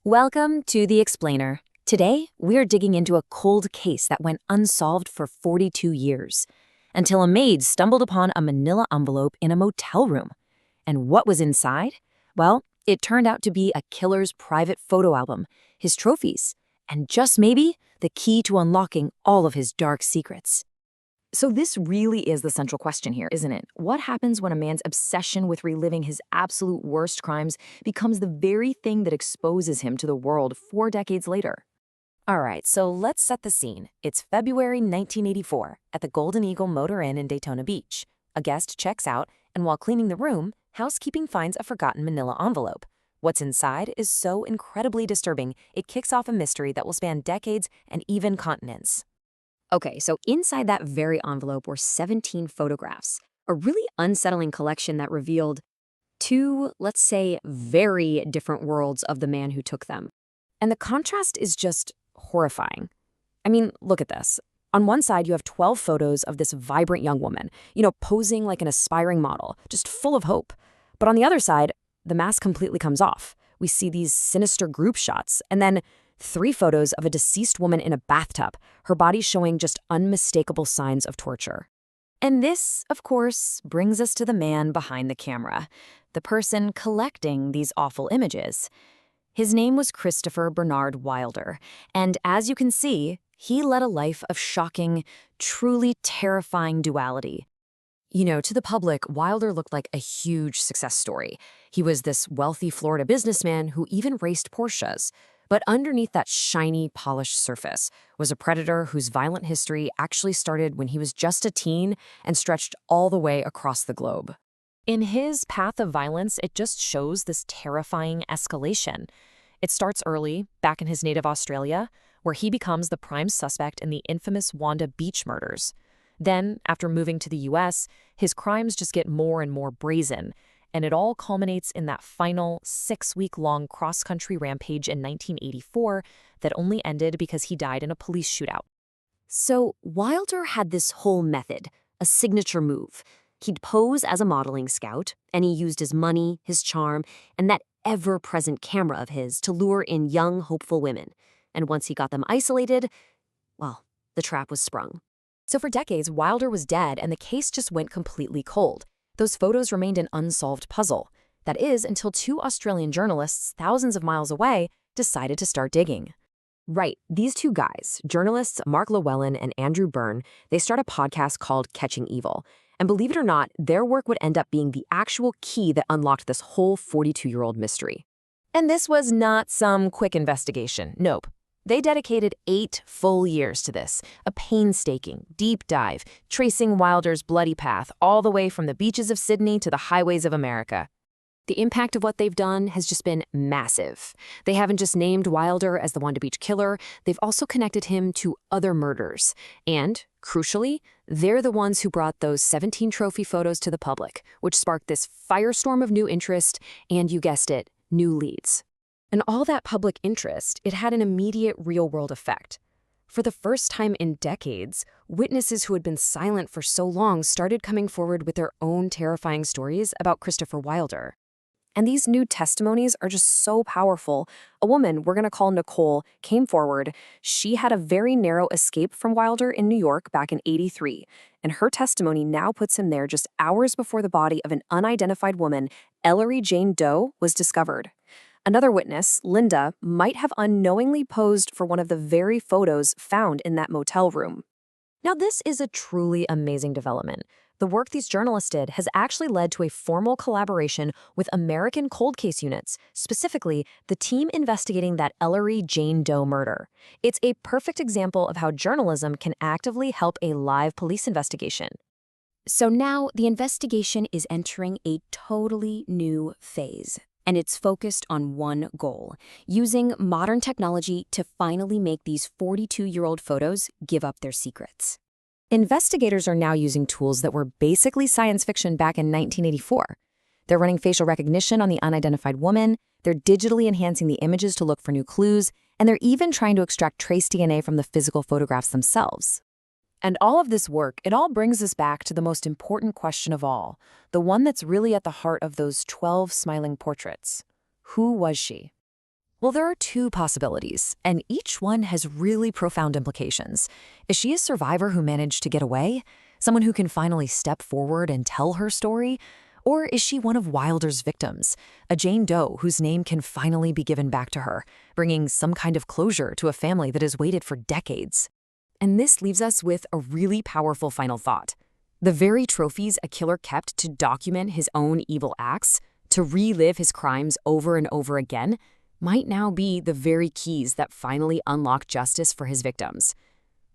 Welcome to The Explainer. Today, we're digging into a cold case that went unsolved for 42 years, until a maid stumbled upon a manila envelope in a motel room. And what was inside? Well, it turned out to be a killer's private photo album, his trophies, and just maybe the key to unlocking all of his dark secrets. So this really is the central question here, isn't it? What happens when a man's obsession with reliving his absolute worst crimes becomes the very thing that exposes him to the world 4 decades later? All right, so let's set the scene. It's February 1984 at the Golden Eagle Motor Inn in Daytona Beach. A guest checks out, and while cleaning the room, housekeeping finds a forgotten manila envelope. What's inside is so incredibly disturbing, it kicks off a mystery that will span decades and even continents. Okay, so inside that very envelope were 17 photographs, a really unsettling collection that revealed two, let's say, very different worlds of the man who took them. And the contrast is just horrifying. I mean, look at this. On one side, you have 12 photos of this vibrant young woman, posing like an aspiring model, just full of hope. But on the other side, the mask completely comes off. We see these sinister group shots, and then 3 photos of a deceased woman in a bathtub, her body showing just unmistakable signs of torture. And this, of course, brings us to the man behind the camera, the person collecting these awful images. His name was Christopher Bernard Wilder, and as you can see, he led a life of shocking, truly terrifying duality. To the public, Wilder looked like a huge success story. He was this wealthy Florida businessman who even raced Porsches. But underneath that shiny, polished surface was a predator whose violent history actually started when he was just a teen and stretched all the way across the globe. In his path of violence, it just shows this terrifying escalation. It starts early, back in his native Australia, where he becomes the prime suspect in the infamous Wanda Beach murders. Then, after moving to the U.S., his crimes just get more and more brazen, and it all culminates in that final 6-week-long cross-country rampage in 1984 that only ended because he died in a police shootout. So Wilder had this whole method, a signature move. He'd pose as a modeling scout, and he used his money, his charm, and that ever-present camera of his to lure in young, hopeful women. And once he got them isolated, well, the trap was sprung. So for decades, Wilder was dead, and the case just went completely cold. Those photos remained an unsolved puzzle. That is, until 2 Australian journalists thousands of miles away decided to start digging. Right, these 2 guys, journalists Mark Llewellyn and Andrew Byrne, they start a podcast called Catching Evil. And believe it or not, their work would end up being the actual key that unlocked this whole 42-year-old mystery. And this was not some quick investigation, nope. They dedicated 8 full years to this, a painstaking, deep dive, tracing Wilder's bloody path all the way from the beaches of Sydney to the highways of America. The impact of what they've done has just been massive. They haven't just named Wilder as the Wanda Beach killer, they've also connected him to other murders. And, crucially, they're the ones who brought those 17 trophy photos to the public, which sparked this firestorm of new interest and, you guessed it, new leads. And all that public interest, it had an immediate real-world effect. For the first time in decades, witnesses who had been silent for so long started coming forward with their own terrifying stories about Christopher Wilder. And these new testimonies are just so powerful. A woman, we're going to call Nicole, came forward. She had a very narrow escape from Wilder in New York back in '83, and her testimony now puts him there just hours before the body of an unidentified woman, Ellery Jane Doe, was discovered. Another witness, Linda, might have unknowingly posed for one of the very photos found in that motel room. Now, this is a truly amazing development. The work these journalists did has actually led to a formal collaboration with American cold case units, specifically the team investigating that Ellery Jane Doe murder. It's a perfect example of how journalism can actively help a live police investigation. So now the investigation is entering a totally new phase. And it's focused on one goal, using modern technology to finally make these 42-year-old photos give up their secrets. Investigators are now using tools that were basically science fiction back in 1984. They're running facial recognition on the unidentified woman, they're digitally enhancing the images to look for new clues, and they're even trying to extract trace DNA from the physical photographs themselves. And all of this work, it all brings us back to the most important question of all, the one that's really at the heart of those 12 smiling portraits. Who was she? Well, there are two possibilities, and each one has really profound implications. Is she a survivor who managed to get away? Someone who can finally step forward and tell her story? Or is she one of Wilder's victims, a Jane Doe whose name can finally be given back to her, bringing some kind of closure to a family that has waited for decades? And this leaves us with a really powerful final thought. The very trophies a killer kept to document his own evil acts, to relive his crimes over and over again, might now be the very keys that finally unlock justice for his victims.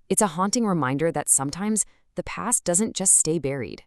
It's a haunting reminder that sometimes the past doesn't just stay buried.